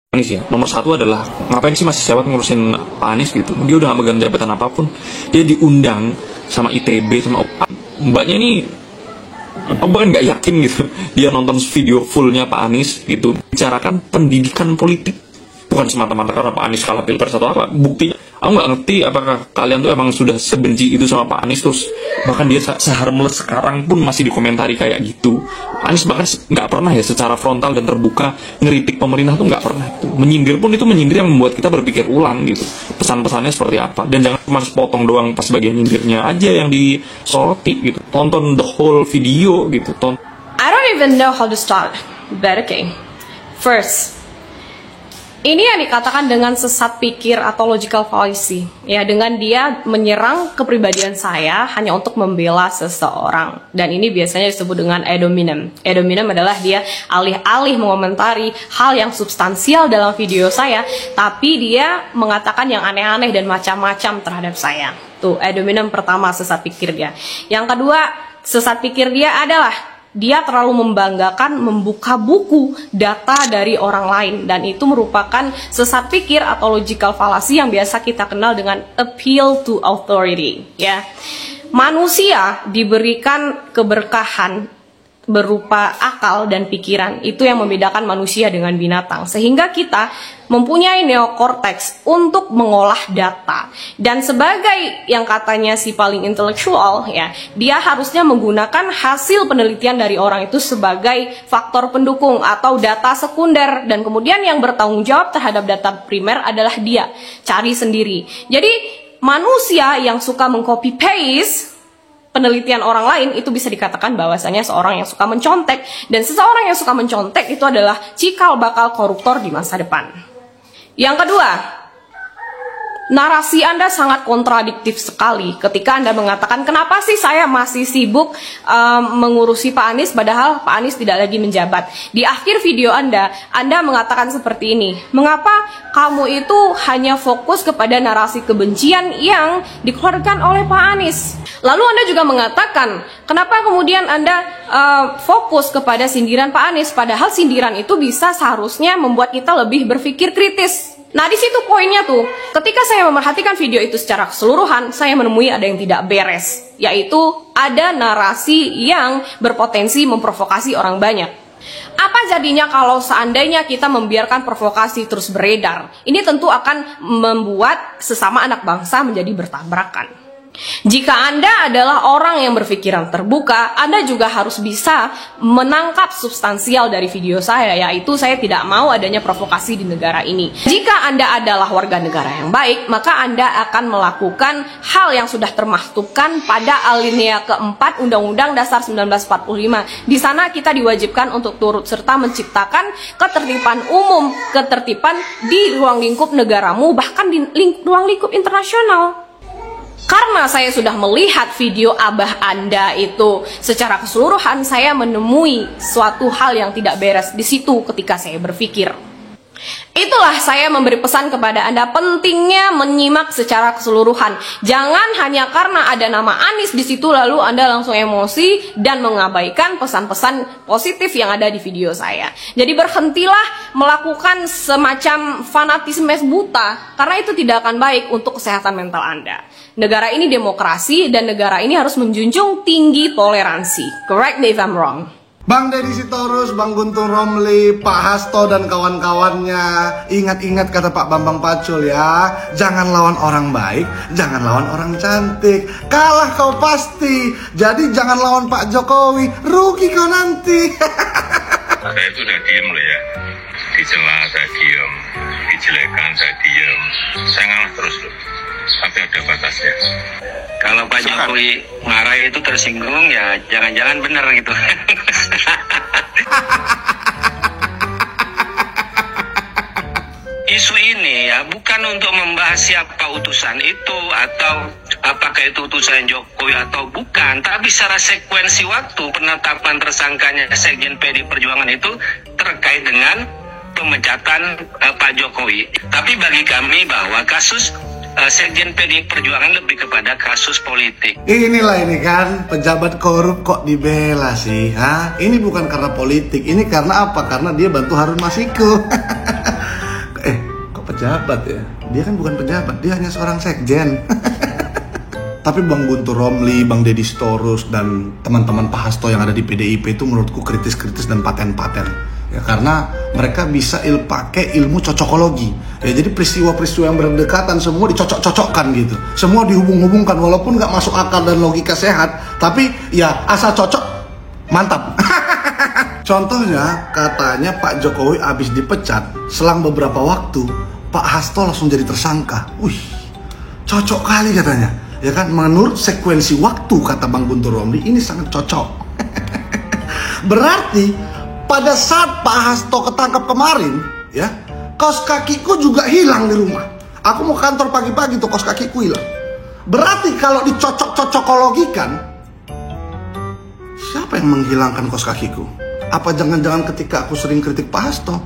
Anies ya, nomor satu adalah ngapain sih masih sewot ngurusin Pak Anies gitu. Dia udah gak megang jabatan apapun, dia diundang sama ITB sama mbaknya ini bahkan nggak yakin gitu dia nonton video fullnya Pak Anies gitu, bicarakan pendidikan politik, bukan semata-mata karena Pak Anies kalah pilpres atau apa. Buktinya aku nggak ngerti apakah kalian tuh emang sudah sebenci itu sama Pak Anies, terus bahkan dia seharmless sekarang pun masih dikomentari kayak gitu. Anies bahkan nggak pernah ya secara frontal dan terbuka ngeritik pemerintah, tuh nggak pernah. Itu menyindir pun itu menyindir yang membuat kita berpikir ulang gitu, pesan-pesannya seperti apa. Dan jangan cuma sepotong doang pas bagian nyindirnya aja yang disoroti gitu, tonton the whole video gitu. I don't even know how to start, but okay. First, ini yang dikatakan dengan sesat pikir atau logical fallacy, ya, dengan dia menyerang kepribadian saya hanya untuk membela seseorang, dan ini biasanya disebut dengan ad hominem. Ad hominem adalah dia alih-alih mengomentari hal yang substansial dalam video saya, tapi dia mengatakan yang aneh-aneh dan macam-macam terhadap saya. Tuh, ad hominem pertama, sesat pikir dia. Yang kedua, sesat pikir dia adalah dia terlalu membanggakan membuka buku data dari orang lain, dan itu merupakan sesat pikir atau logical fallacy yang biasa kita kenal dengan appeal to authority, ya. Manusia diberikan keberkahan berupa akal dan pikiran, itu yang membedakan manusia dengan binatang, sehingga kita mempunyai neokorteks untuk mengolah data. Dan sebagai yang katanya si paling intelektual, ya, dia harusnya menggunakan hasil penelitian dari orang itu sebagai faktor pendukung atau data sekunder, dan kemudian yang bertanggung jawab terhadap data primer adalah dia, cari sendiri. Jadi manusia yang suka mengcopy paste penelitian orang lain itu bisa dikatakan bahwasanya seorang yang suka mencontek, dan seseorang yang suka mencontek itu adalah cikal bakal koruptor di masa depan. Yang kedua, narasi Anda sangat kontradiktif sekali ketika Anda mengatakan kenapa sih saya masih sibuk mengurusi Pak Anies padahal Pak Anies tidak lagi menjabat. Di akhir video Anda mengatakan seperti ini, mengapa kamu itu hanya fokus kepada narasi kebencian yang dikeluarkan oleh Pak Anies. Lalu Anda juga mengatakan kenapa kemudian Anda fokus kepada sindiran Pak Anies, padahal sindiran itu bisa seharusnya membuat kita lebih berpikir kritis. Nah, di situ poinnya tuh. Ketika saya memerhatikan video itu secara keseluruhan, saya menemui ada yang tidak beres, yaitu ada narasi yang berpotensi memprovokasi orang banyak. Apa jadinya kalau seandainya kita membiarkan provokasi terus beredar? Ini tentu akan membuat sesama anak bangsa menjadi bertabrakan. Jika Anda adalah orang yang berpikiran terbuka, Anda juga harus bisa menangkap substansial dari video saya, yaitu saya tidak mau adanya provokasi di negara ini. Jika Anda adalah warga negara yang baik, maka Anda akan melakukan hal yang sudah termaktubkan pada alinea keempat Undang-Undang Dasar 1945. Di sana kita diwajibkan untuk turut serta menciptakan ketertiban umum, ketertiban di ruang lingkup negaramu, bahkan di ruang lingkup internasional. Karena saya sudah melihat video abah Anda itu secara keseluruhan, saya menemui suatu hal yang tidak beres di situ ketika saya berpikir. Itulah saya memberi pesan kepada Anda, pentingnya menyimak secara keseluruhan. Jangan hanya karena ada nama Anies di situ lalu Anda langsung emosi dan mengabaikan pesan-pesan positif yang ada di video saya. Jadi berhentilah melakukan semacam fanatisme buta, karena itu tidak akan baik untuk kesehatan mental Anda. Negara ini demokrasi dan negara ini harus menjunjung tinggi toleransi. Correct me if I'm wrong. Bang Deddy Sitorus, Bang Guntur Romli, Pak Hasto dan kawan-kawannya, ingat-ingat kata Pak Bambang Pacul ya, jangan lawan orang baik, jangan lawan orang cantik, kalah kau pasti. Jadi jangan lawan Pak Jokowi, rugi kau nanti. Saya itu udah diem loh ya, dicela saya diem, dijelekan saya diem, saya ngalah terus loh, sampai ada batasnya. Kalau Pak Jokowi marah itu tersinggung, ya jangan-jangan benar gitu. Isu ini ya bukan untuk membahas siapa utusan itu atau apakah itu utusan Jokowi atau bukan, tapi secara sekuensi waktu penetapan tersangkanya Sekjen PD Perjuangan itu terkait dengan pemecatan Pak Jokowi. Tapi bagi kami bahwa kasus Sekjen PD Perjuangan lebih kepada kasus politik. Inilah ini kan, pejabat korup kok dibela sih, ha? Ini bukan karena politik, ini karena apa? Karena dia bantu Harun Masiku. pejabat ya. Dia kan bukan pejabat, dia hanya seorang sekjen. Tapi Bang Guntur Romli, Bang Deddy Sitorus, dan teman-teman Pak Hasto yang ada di PDIP itu menurutku kritis-kritis dan paten-paten. Ya, karena mereka bisa pakai ilmu cocokologi. Ya, jadi peristiwa-peristiwa yang berdekatan semua dicocok-cocokkan gitu. Semua dihubung-hubungkan walaupun nggak masuk akal dan logika sehat. Tapi ya asal cocok, mantap. Contohnya katanya Pak Jokowi habis dipecat, selang beberapa waktu Pak Hasto langsung jadi tersangka. Wih, cocok kali katanya. Ya kan, menurut sekuensi waktu kata Bang Guntur Romli ini sangat cocok. Berarti pada saat Pak Hasto ketangkap kemarin, ya, kaos kakiku juga hilang di rumah. Aku mau kantor pagi-pagi tuh kaos kakiku hilang. Berarti kalau dicocok-cocokologikan, siapa yang menghilangkan kaos kakiku? Apa jangan-jangan ketika aku sering kritik Pak Hasto,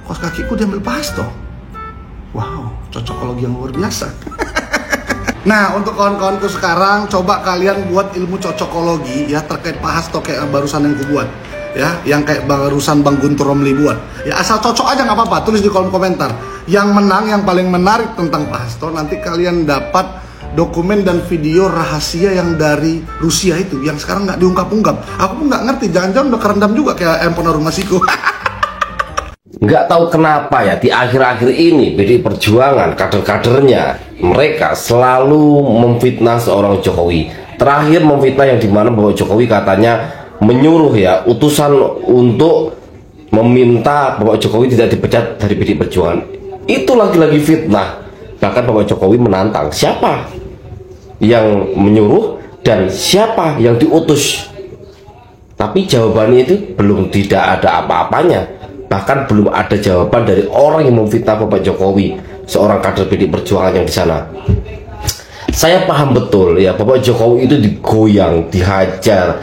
kaos kakiku diambil Pak Hasto? Wow, cocokologi yang luar biasa. Nah, untuk kawan-kawanku sekarang, coba kalian buat ilmu cocokologi ya terkait Pak Hasto kayak barusan yang ku buat. Ya, yang kayak barusan Bang Guntur Romli buat. Ya, asal cocok aja nggak apa-apa, tulis di kolom komentar. Yang menang, yang paling menarik tentang Pak Hasto, nanti kalian dapat dokumen dan video rahasia yang dari Rusia itu, yang sekarang nggak diungkap-ungkap. Aku pun nggak ngerti, jangan-jangan udah kerendam juga kayak handphone rumahsiku. Nggak tahu kenapa ya, di akhir-akhir ini PDI Perjuangan, kader-kadernya, mereka selalu memfitnah seorang Jokowi. Terakhir memfitnah yang dimana bahwa Jokowi katanya menyuruh ya utusan untuk meminta Bapak Jokowi tidak dipecat dari PDI Perjuangan. Itu lagi-lagi fitnah. Bahkan Bapak Jokowi menantang siapa yang menyuruh dan siapa yang diutus. Tapi jawabannya itu belum, tidak ada apa-apanya. Bahkan belum ada jawaban dari orang yang memfitnah Bapak Jokowi, seorang kader PDI Perjuangan yang di sana. Saya paham betul ya, Bapak Jokowi itu digoyang, dihajar,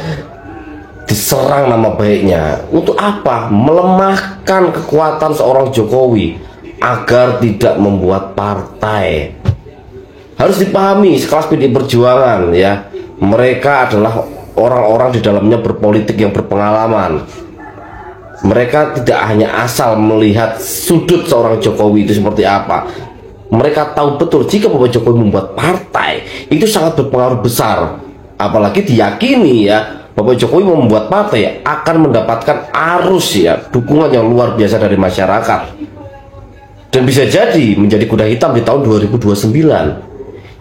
diserang nama baiknya. Untuk apa? Melemahkan kekuatan seorang Jokowi agar tidak membuat partai. Harus dipahami sekelas PDI Perjuangan ya, mereka adalah orang-orang di dalamnya berpolitik yang berpengalaman. Mereka tidak hanya asal melihat sudut seorang Jokowi itu seperti apa. Mereka tahu betul jika Bapak Jokowi membuat partai itu sangat berpengaruh besar. Apalagi diyakini ya, Bapak Jokowi membuat partai akan mendapatkan arus ya dukungan yang luar biasa dari masyarakat. Dan bisa jadi menjadi kuda hitam di tahun 2029.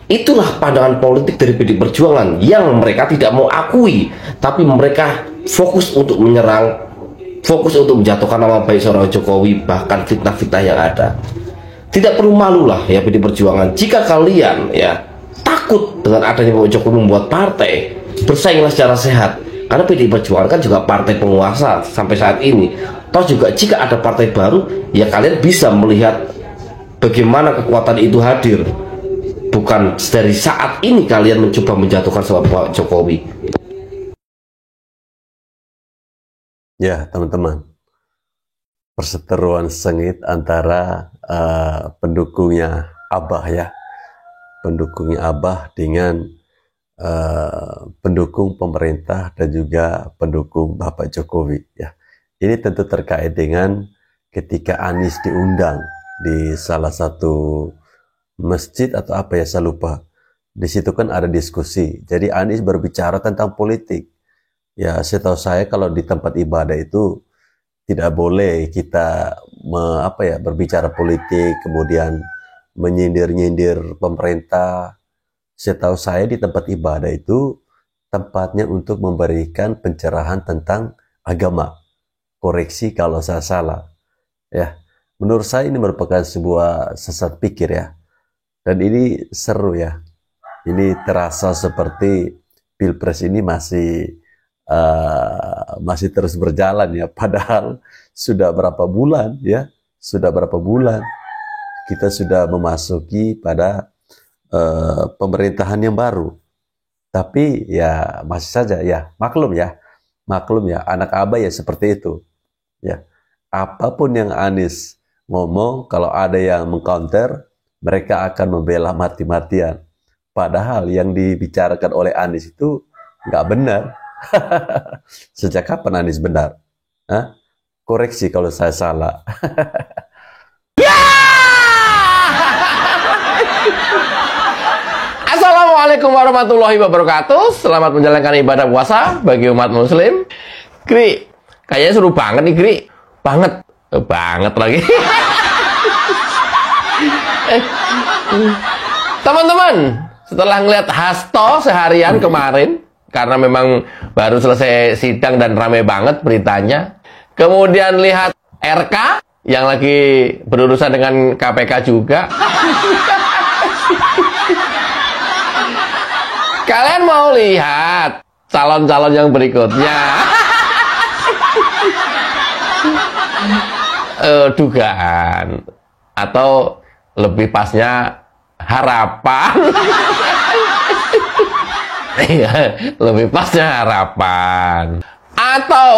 Itulah pandangan politik dari PDI Perjuangan yang mereka tidak mau akui. Tapi mereka fokus untuk menyerang, fokus untuk menjatuhkan nama baik seorang Jokowi, bahkan fitnah-fitnah yang ada. Tidak perlu malu lah ya PDI Perjuangan. Jika kalian ya takut dengan adanya Bapak Jokowi membuat partai, bersainglah secara sehat. Karena PDI Perjuangan kan juga partai penguasa sampai saat ini. Toh juga jika ada partai baru, ya kalian bisa melihat bagaimana kekuatan itu hadir. Bukan dari saat ini kalian mencoba menjatuhkan Bapak Jokowi. Ya teman-teman, perseteruan sengit antara pendukungnya Abah ya, pendukungnya Abah dengan pendukung pemerintah dan juga pendukung Bapak Jokowi ya. Ini tentu terkait dengan ketika Anies diundang di salah satu masjid atau apa ya, saya lupa. Di situ kan ada diskusi. Jadi Anies berbicara tentang politik. Ya, setahu saya kalau di tempat ibadah itu tidak boleh kita berbicara politik, kemudian menyindir-nyindir pemerintah. Setahu saya di tempat ibadah itu tempatnya untuk memberikan pencerahan tentang agama. Koreksi kalau saya salah. Ya, menurut saya ini merupakan sebuah sesat pikir ya. Dan ini seru ya. Ini terasa seperti Pilpres ini masih terus berjalan ya. Padahal sudah berapa bulan ya. Sudah berapa bulan kita sudah memasuki pada pemerintahan yang baru. Tapi ya masih saja ya, maklum ya anak Abah ya seperti itu ya. Apapun yang Anies ngomong, kalau ada yang mengcounter, mereka akan membela mati-matian. Padahal yang dibicarakan oleh Anies itu nggak benar. Sejak kapan Anies benar? Hah? Koreksi kalau saya salah. Assalamualaikum warahmatullahi wabarakatuh. Selamat menjalankan ibadah puasa bagi umat muslim. Gri, kayaknya seru banget nih Gri. Banget lagi. Teman-teman, setelah ngeliat Hasto seharian kemarin, karena memang baru selesai sidang dan rame banget beritanya, kemudian lihat RK yang lagi berurusan dengan KPK juga. Kalian mau lihat calon-calon yang berikutnya? Dugaan atau lebih pasnya harapan. Lebih pasnya harapan. Atau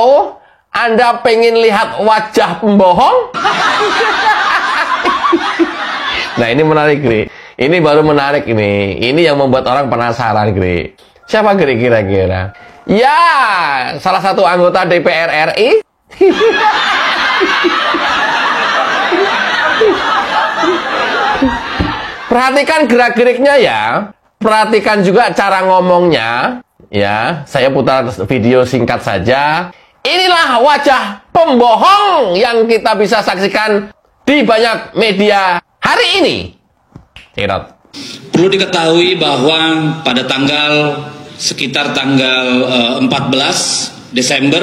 Anda pengen lihat wajah pembohong? Nah, ini menarik, Gri. Ini baru menarik ini. Ini yang membuat orang penasaran, Gri. Siapa Gri kira-kira? Ya, salah satu anggota DPR RI. Perhatikan gerak-geriknya ya. Perhatikan juga cara ngomongnya. Ya, saya putar video singkat saja. Inilah wajah pembohong yang kita bisa saksikan di banyak media hari ini. Perlu diketahui bahwa pada sekitar tanggal 14 Desember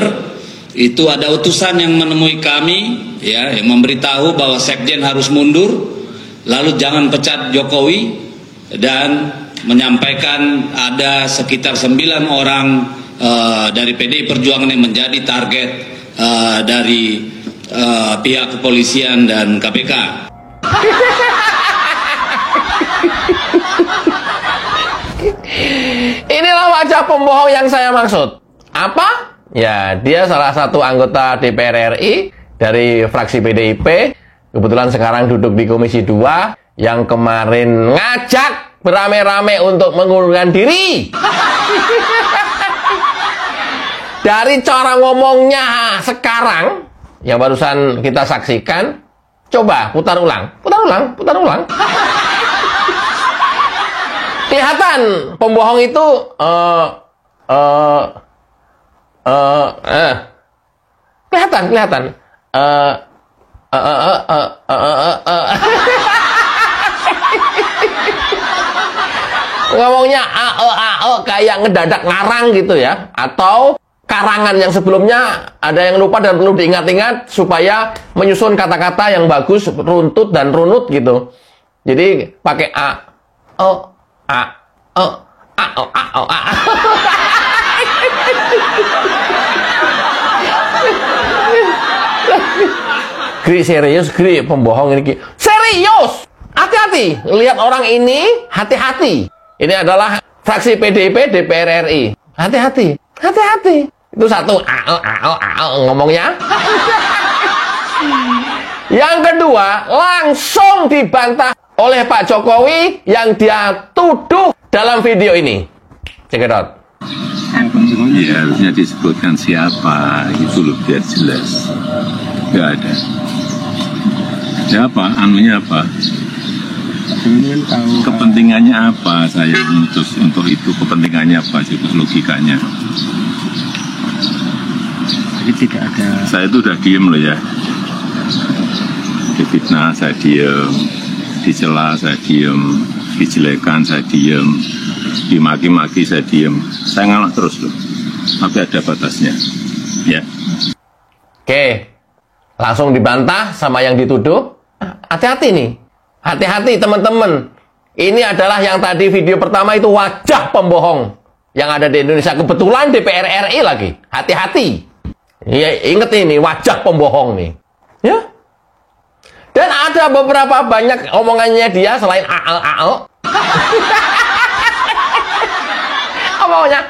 itu ada utusan yang menemui kami ya, yang memberitahu bahwa Sekjen harus mundur, lalu jangan pecat Jokowi, dan menyampaikan ada sekitar 9 orang dari PDI Perjuangan yang menjadi target dari pihak kepolisian dan KPK. Inilah wajah pembohong yang saya maksud. Apa? Ya, dia salah satu anggota DPR RI dari fraksi PDIP. Kebetulan sekarang duduk di Komisi 2, yang kemarin ngajak beramai-ramai untuk mengundurkan diri. Dari cara ngomongnya sekarang yang barusan kita saksikan, coba putar ulang. Kelihatan pembohong itu kelihatan. Ngomongnya kayak ngedadak ngarang gitu ya, atau karangan yang sebelumnya ada yang lupa dan perlu diingat-ingat supaya menyusun kata-kata yang bagus, runtut dan runut gitu. Jadi pakai Gri, serius Gri, pembohong ini serius. Hati-hati, lihat orang ini, hati-hati. Ini adalah fraksi PDIP DPR RI. Hati-hati. Itu satu ngomongnya. Yang kedua, langsung dibantah oleh Pak Jokowi yang dia tuduh dalam video ini. Cekidot. Ya, harusnya disebutkan siapa, itu loh biar jelas. Nggak ada. Siapa? Anunya apa? Kepentingannya apa? Saya memutus untuk itu. Kepentingannya apa? Coba logikanya. Jadi tidak ada. Saya itu udah diem loh ya. Difitnah saya diem, dicela saya diem, dijelekan saya diem, dimaki-maki saya diem. Saya ngalah terus loh. Tapi ada batasnya. Ya. Oke. Langsung dibantah sama yang dituduh. Hati-hati nih. Hati-hati teman-teman. Ini adalah yang tadi video pertama itu wajah pembohong yang ada di Indonesia. Kebetulan DPR RI lagi. Hati-hati. Ya, inget ini wajah pembohong nih. Ya. Dan ada beberapa banyak omongannya dia selain omongannya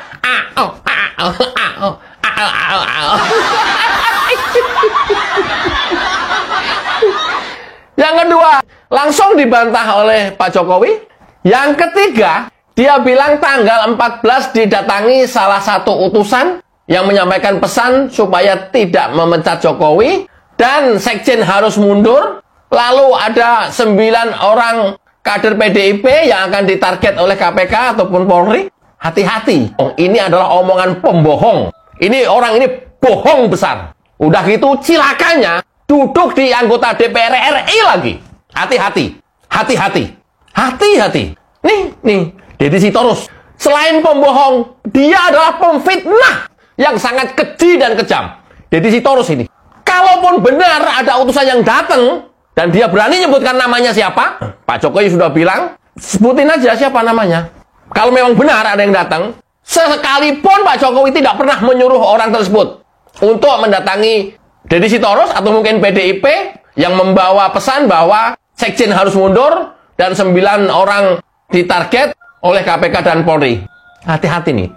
Yang kedua, langsung dibantah oleh Pak Jokowi. Yang ketiga, dia bilang tanggal 14 didatangi salah satu utusan yang menyampaikan pesan supaya tidak memecat Jokowi dan Sekjen harus mundur. Lalu ada 9 orang kader PDIP yang akan ditarget oleh KPK ataupun Polri, hati-hati. Ini adalah omongan pembohong. Ini orang ini bohong besar. Udah gitu cilakanya duduk di anggota DPR RI lagi. Hati-hati. Hati-hati. Hati-hati. Nih, Deddy Sitorus. Selain pembohong, dia adalah pemfitnah yang sangat keji dan kejam. Deddy Sitorus ini. Kalaupun benar ada utusan yang datang, dan dia berani nyebutkan namanya siapa, Pak Jokowi sudah bilang, sebutin aja siapa namanya. Kalau memang benar ada yang datang, sekalipun Pak Jokowi tidak pernah menyuruh orang tersebut untuk mendatangi Deddy Sitorus atau mungkin PDIP yang membawa pesan bahwa Sekjen harus mundur dan 9 orang ditarget oleh KPK dan Polri. Hati-hati nih.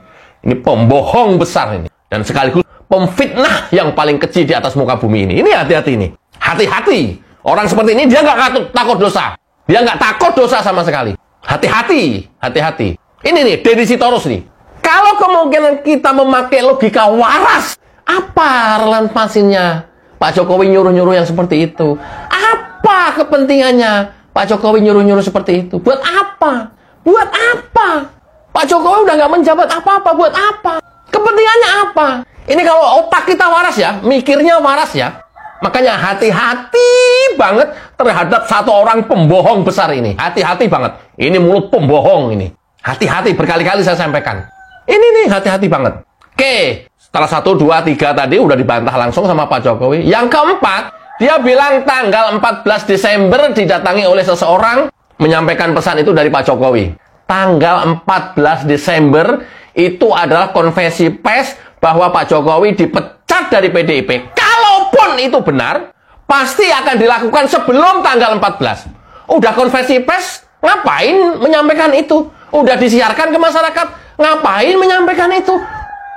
Ini pembohong besar ini. Dan sekaligus pemfitnah yang paling keji di atas muka bumi ini. Ini hati-hati nih. Hati-hati. Orang seperti ini dia nggak takut dosa. Dia nggak takut dosa sama sekali. Hati-hati. Hati-hati. Ini nih, Deddy Sitorus nih. Kalau kemungkinan kita memakai logika waras, apa relevansinya Pak Jokowi nyuruh-nyuruh yang seperti itu? Apa kepentingannya Pak Jokowi nyuruh-nyuruh seperti itu? Buat apa? Buat apa? Pak Jokowi udah nggak menjabat apa-apa. Buat apa? Kepentingannya apa? Ini kalau otak kita waras ya, mikirnya waras ya. Makanya hati-hati banget terhadap satu orang pembohong besar ini. Hati-hati banget. Ini mulut pembohong ini. Hati-hati, berkali-kali saya sampaikan. Ini nih, hati-hati banget. Oke, setelah 1, 2, 3 tadi udah dibantah langsung sama Pak Jokowi. Yang keempat, dia bilang tanggal 14 Desember didatangi oleh seseorang menyampaikan pesan itu dari Pak Jokowi. Tanggal 14 Desember itu adalah konferensi pers bahwa Pak Jokowi dipecat dari PDIP. Kalaupun itu benar, pasti akan dilakukan sebelum tanggal 14. Udah konferensi pers, ngapain menyampaikan itu? Udah disiarkan ke masyarakat, ngapain menyampaikan itu?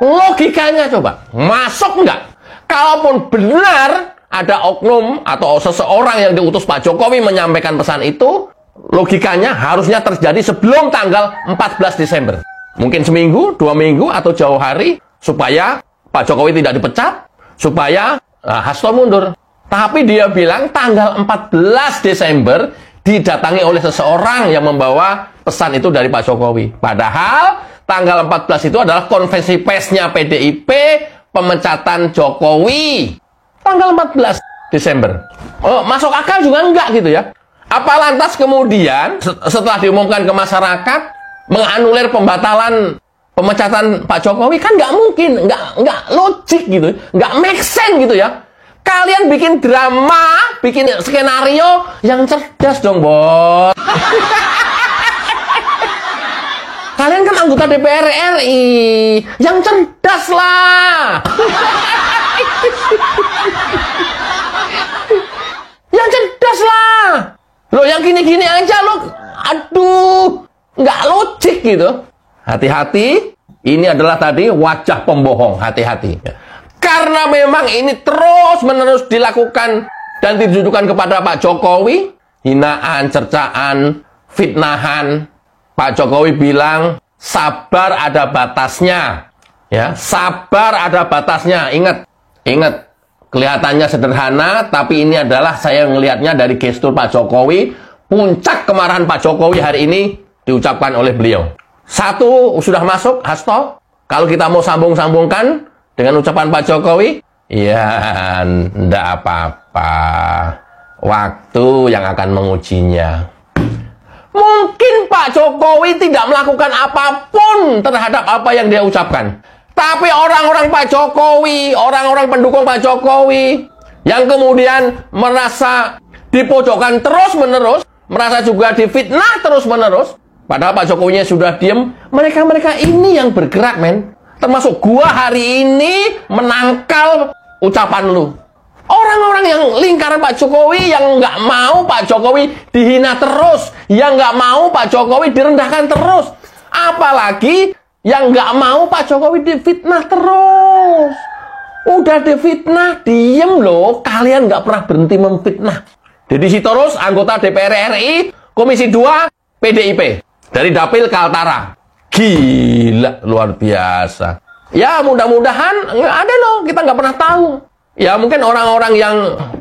Logikanya coba, masuk nggak? Kalaupun benar ada oknum atau seseorang yang diutus Pak Jokowi menyampaikan pesan itu, logikanya harusnya terjadi sebelum tanggal 14 Desember. Mungkin seminggu, 2 minggu, atau jauh hari, supaya Pak Jokowi tidak dipecat, supaya Hasto mundur. Tapi dia bilang tanggal 14 Desember didatangi oleh seseorang yang membawa pesan itu dari Pak Jokowi. Padahal tanggal 14 itu adalah konferensi persnya PDIP pemecatan Jokowi. Tanggal 14 Desember. Oh, masuk akal juga enggak gitu ya. Apa lantas kemudian setelah diumumkan ke masyarakat menganulir pembatalan pemecatan Pak Jokowi? Kan nggak mungkin, nggak logik gitu, nggak make sense gitu ya. Kalian bikin drama, bikin skenario yang cerdas dong, bos. Kalian kan anggota DPR RI, yang cerdas lah. Yang cerdas lah. Loh, yang gini-gini aja lo, aduh, nggak logik gitu. Hati-hati, ini adalah tadi wajah pembohong, hati-hati. Karena memang ini terus-menerus dilakukan dan ditujukan kepada Pak Jokowi, hinaan, cercaan, fitnahan. Pak Jokowi bilang, sabar ada batasnya. Ya, sabar ada batasnya. Ingat, kelihatannya sederhana, tapi ini adalah saya melihatnya dari gestur Pak Jokowi. Puncak kemarahan Pak Jokowi hari ini diucapkan oleh beliau. 1 sudah masuk, Hasto. Kalau kita mau sambung-sambungkan dengan ucapan Pak Jokowi, ya enggak apa-apa. Waktu yang akan mengujinya. Mungkin Pak Jokowi tidak melakukan apapun terhadap apa yang dia ucapkan. Tapi orang-orang Pak Jokowi, orang-orang pendukung Pak Jokowi, yang kemudian merasa dipojokkan terus-menerus, merasa juga difitnah terus-menerus, padahal Pak Jokowinya sudah diem, mereka-mereka ini yang bergerak, men. Termasuk gua hari ini menangkal ucapan lu. Orang-orang yang lingkaran Pak Jokowi yang nggak mau Pak Jokowi dihina terus, yang nggak mau Pak Jokowi direndahkan terus, apalagi yang nggak mau Pak Jokowi difitnah terus. Udah difitnah, diem loh. Kalian nggak pernah berhenti memfitnah. Deddy Sitorus, anggota DPR RI, Komisi 2, PDIP. Dari Dapil Kaltara. Gila, luar biasa. Ya, mudah-mudahan ada loh, kita nggak pernah tahu. Ya, mungkin orang-orang yang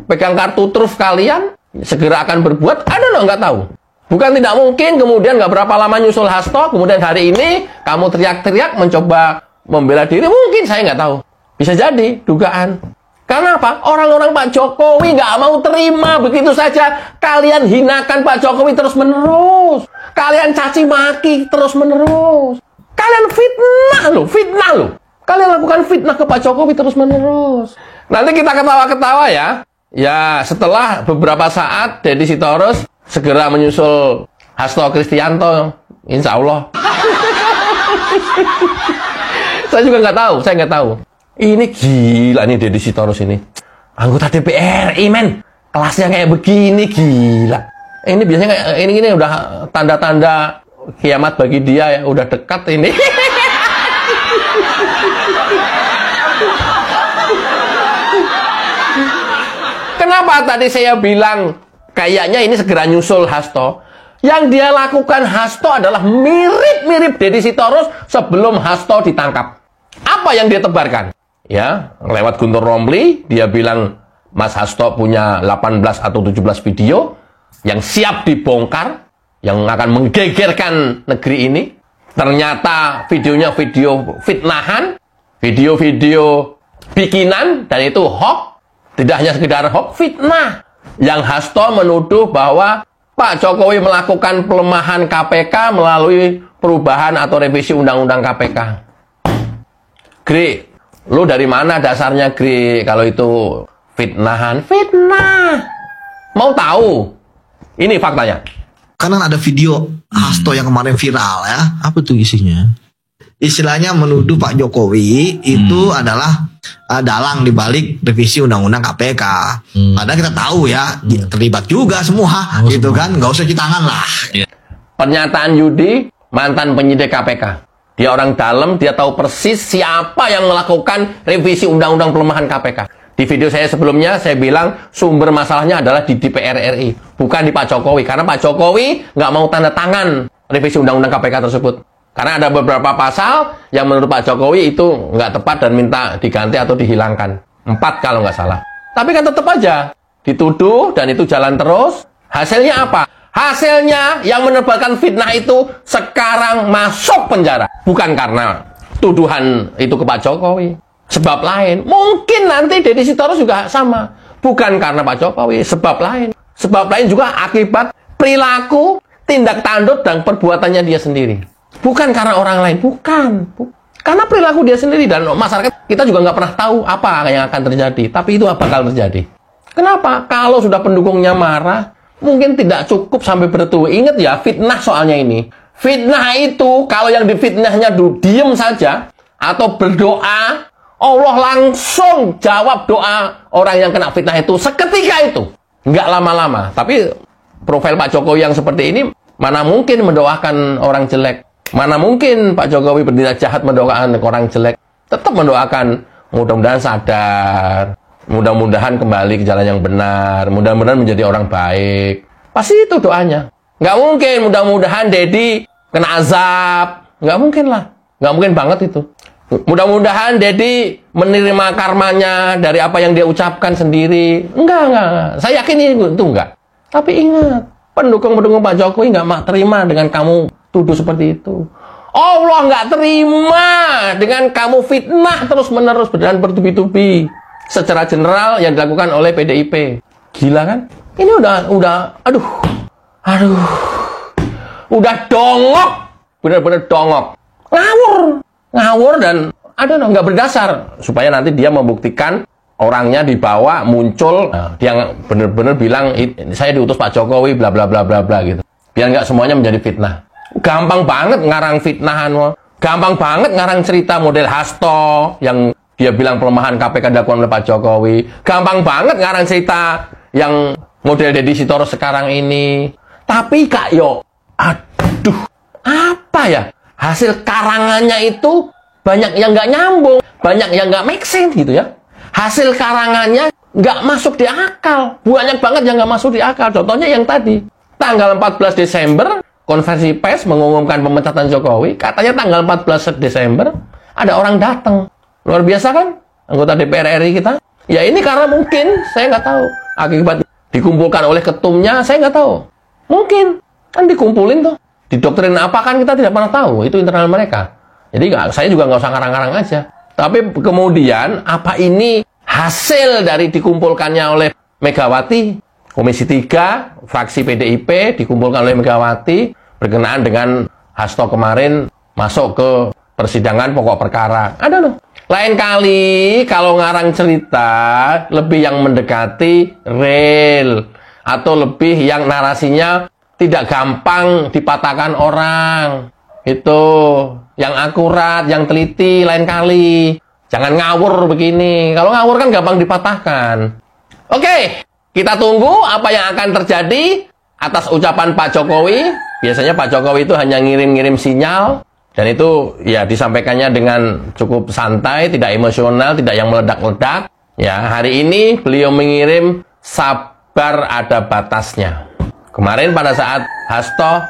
pegang kartu truf kalian segera akan berbuat, ada loh, nggak tahu. Bukan tidak mungkin, kemudian nggak berapa lama nyusul Hasto, kemudian hari ini kamu teriak-teriak mencoba membela diri. Mungkin, saya nggak tahu. Bisa jadi, dugaan. Karena apa? Orang-orang Pak Jokowi nggak mau terima begitu saja. Kalian hinakan Pak Jokowi terus-menerus. Kalian caci maki terus-menerus. Kalian fitnah loh. Kalian lakukan fitnah ke Pak Jokowi terus-menerus. Nanti kita ketawa-ketawa ya. Ya, setelah beberapa saat, Deddy Sitorus segera menyusul Hasto Kristianto. Insya Allah. Saya juga saya nggak tahu. Ini gila nih Deddy Sitorus ini. Anggota DPR, men. Kelasnya kayak begini, gila. Ini biasanya kayak ini udah tanda-tanda kiamat bagi dia ya, udah dekat ini. Kenapa tadi saya bilang kayaknya ini segera nyusul Hasto? Yang dia lakukan Hasto adalah mirip-mirip Deddy Sitorus sebelum Hasto ditangkap. Apa yang dia tebarkan? Ya, lewat Guntur Romli, dia bilang Mas Hasto punya 18 atau 17 video yang siap dibongkar, yang akan menggegerkan negeri ini. Ternyata videonya video fitnahan, video-video bikinan, dan itu hoax. Tidak hanya sekedar hoax, fitnah. Yang Hasto menuduh bahwa Pak Jokowi melakukan pelemahan KPK melalui perubahan atau revisi undang-undang KPK. Gri, lu dari mana dasarnya, Gri, kalau itu fitnahan? Fitnah. Mau tahu? Ini faktanya. Karena ada video Hasto yang kemarin viral ya. Apa tuh isinya? Istilahnya menuduh Pak Jokowi itu adalah dalang dibalik revisi undang-undang KPK. Padahal kita tahu ya, terlibat juga semua, gitu kan. Nggak usah cuci tangan lah. Pernyataan Yudi, mantan penyidik KPK. Dia orang dalam, dia tahu persis siapa yang melakukan revisi undang-undang pelemahan KPK. Di video saya sebelumnya, saya bilang sumber masalahnya adalah di DPR RI, bukan di Pak Jokowi. Karena Pak Jokowi nggak mau tanda tangan revisi undang-undang KPK tersebut. Karena ada beberapa pasal yang menurut Pak Jokowi itu nggak tepat dan minta diganti atau dihilangkan. 4 kalau nggak salah. Tapi kan tetap aja dituduh dan itu jalan terus. Hasilnya apa? Hasilnya yang menebarkan fitnah itu sekarang masuk penjara. Bukan karena tuduhan itu ke Pak Jokowi. Sebab lain. Mungkin nanti Deddy Sitorus juga sama. Bukan karena Pak Jokowi. Sebab lain. Sebab lain juga akibat perilaku, tindak tanduk, dan perbuatannya dia sendiri. Bukan karena orang lain. Bukan. Karena perilaku dia sendiri. Dan masyarakat kita juga nggak pernah tahu apa yang akan terjadi. Tapi itu bakal terjadi. Kenapa? Kalau sudah pendukungnya marah, mungkin tidak cukup sampai bertubuh. Ingat ya, fitnah soalnya ini. Fitnah itu, kalau yang difitnahnya diem saja, atau berdoa, Allah langsung jawab doa orang yang kena fitnah itu seketika itu. Nggak lama-lama. Tapi profil Pak Jokowi yang seperti ini, mana mungkin mendoakan orang jelek. Mana mungkin Pak Jokowi bertindak jahat mendoakan orang jelek. Tetap mendoakan, mudah-mudahan sadar. Mudah-mudahan kembali ke jalan yang benar. Mudah-mudahan menjadi orang baik. Pasti itu doanya. Nggak mungkin mudah-mudahan Deddy kena azab. Nggak mungkin lah. Nggak mungkin banget itu. Mudah-mudahan Deddy menerima karmanya dari apa yang dia ucapkan sendiri. Enggak. Saya yakin itu enggak. Tapi ingat, pendukung-pendukung Pak Jokowi nggak terima dengan kamu tuduh seperti itu. Allah nggak terima dengan kamu fitnah terus-menerus dan bertubi-tubi. Secara general yang dilakukan oleh PDIP. Gila kan? Ini udah aduh. Udah dongok. Benar-benar dongok. Ngawur dan nggak berdasar. Supaya nanti dia membuktikan orangnya dibawa muncul, dia benar-benar bilang saya diutus Pak Jokowi bla bla bla bla bla gitu. Biar nggak semuanya menjadi fitnah. Gampang banget ngarang fitnahan. Gampang banget ngarang cerita model Hasto yang dia bilang pelemahan KPK dilakukan oleh Pak Jokowi. Gampang banget ngarang cerita yang model Deddy Sitorus sekarang ini. Tapi Kak Yo, aduh, apa ya? Hasil karangannya itu banyak yang nggak nyambung, banyak yang nggak make sense gitu ya. Hasil karangannya nggak masuk di akal. Banyak banget yang nggak masuk di akal. Contohnya yang tadi, tanggal 14 Desember, konferensi pers mengumumkan pemecatan Jokowi. Katanya tanggal 14 Desember, ada orang datang. Luar biasa kan? Anggota DPR RI kita. Ya ini karena mungkin, saya nggak tahu. Akibat dikumpulkan oleh ketumnya, saya nggak tahu. Mungkin. Kan dikumpulin tuh. Didoktrin apa kan kita tidak pernah tahu. Itu internal mereka. Jadi saya juga nggak usah ngarang-ngarang aja. Tapi kemudian apa ini hasil dari dikumpulkannya oleh Megawati? Komisi 3, fraksi PDIP dikumpulkan oleh Megawati berkenaan dengan Hasto kemarin masuk ke persidangan pokok perkara. Ada loh. Lain kali kalau ngarang cerita lebih yang mendekati real atau lebih yang narasinya tidak gampang dipatahkan orang. Itu yang akurat, yang teliti lain kali. Jangan ngawur begini. Kalau ngawur kan gampang dipatahkan. Oke, kita tunggu apa yang akan terjadi atas ucapan Pak Jokowi. Biasanya Pak Jokowi itu hanya ngirim-ngirim sinyal. Dan itu ya disampaikannya dengan cukup santai, tidak emosional, tidak yang meledak-ledak. Ya, hari ini beliau mengirim sabar ada batasnya. Kemarin pada saat Hasto,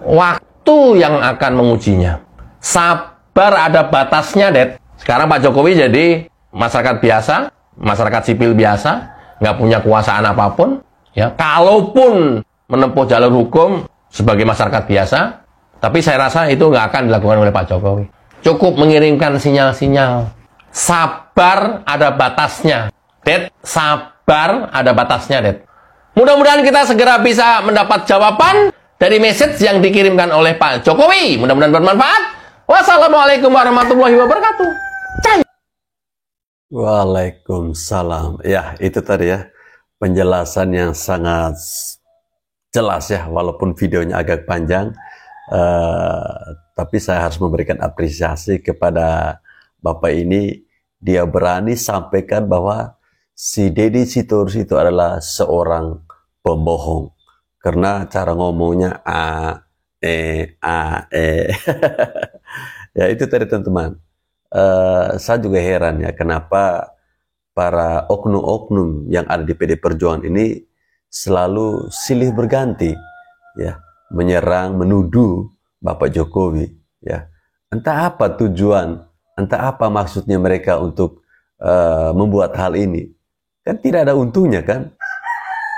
waktu yang akan mengujinya. Sabar ada batasnya, Det. Sekarang Pak Jokowi jadi masyarakat biasa, masyarakat sipil biasa, nggak punya kekuasaan apapun. Ya, kalaupun menempuh jalur hukum sebagai masyarakat biasa, tapi saya rasa itu nggak akan dilakukan oleh Pak Jokowi. Cukup mengirimkan sinyal-sinyal. Sabar ada batasnya, Det. Sabar ada batasnya, Det. Mudah-mudahan kita segera bisa mendapat jawaban dari message yang dikirimkan oleh Pak Jokowi. Mudah-mudahan bermanfaat. Wassalamualaikum warahmatullahi wabarakatuh. Cai. Waalaikumsalam. Ya, itu tadi ya penjelasan yang sangat jelas ya, walaupun videonya agak panjang. Tapi saya harus memberikan apresiasi kepada Bapak ini. Dia berani sampaikan bahwa si Deddy Sitorus itu adalah seorang pembohong. Karena cara ngomongnya ya itu tadi teman-teman. Saya juga heran ya kenapa para oknum-oknum yang ada di PD Perjuangan ini selalu silih berganti ya, menyerang, menuduh Bapak Jokowi ya. Entah apa tujuan, entah apa maksudnya mereka untuk membuat hal ini. Kan tidak ada untungnya kan.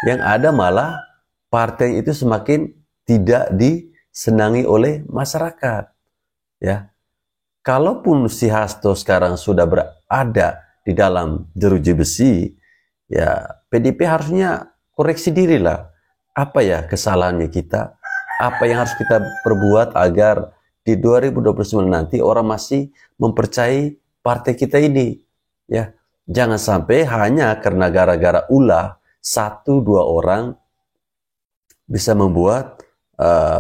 Yang ada malah partai itu semakin tidak disenangi oleh masyarakat. Ya. Kalaupun si Hasto sekarang sudah berada di dalam jeruji besi, ya PDIP harusnya koreksi diri lah. Apa ya kesalahannya kita? Apa yang harus kita perbuat agar di 2029 nanti orang masih mempercayai partai kita ini? Ya, jangan sampai hanya karena gara-gara ulah 1-2 orang bisa membuat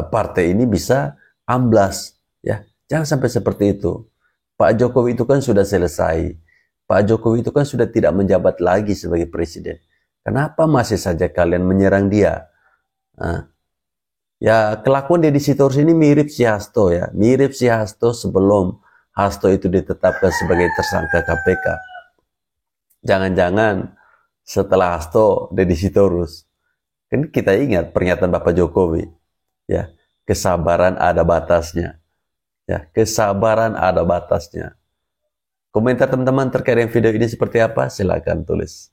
partai ini bisa amblas. Ya, jangan sampai seperti itu. Pak Jokowi itu kan sudah selesai. Pak Jokowi itu kan sudah tidak menjabat lagi sebagai presiden. Kenapa masih saja kalian menyerang dia? Ya, kelakuan Deddy Sitorus ini mirip si Hasto ya. Mirip si Hasto sebelum Hasto itu ditetapkan sebagai tersangka KPK. Jangan-jangan setelah Hasto, Deddy Sitorus. Kan kita ingat pernyataan Bapak Jokowi. Ya, kesabaran ada batasnya. Ya, kesabaran ada batasnya. Komentar teman-teman terkait dengan video ini seperti apa? Silakan tulis.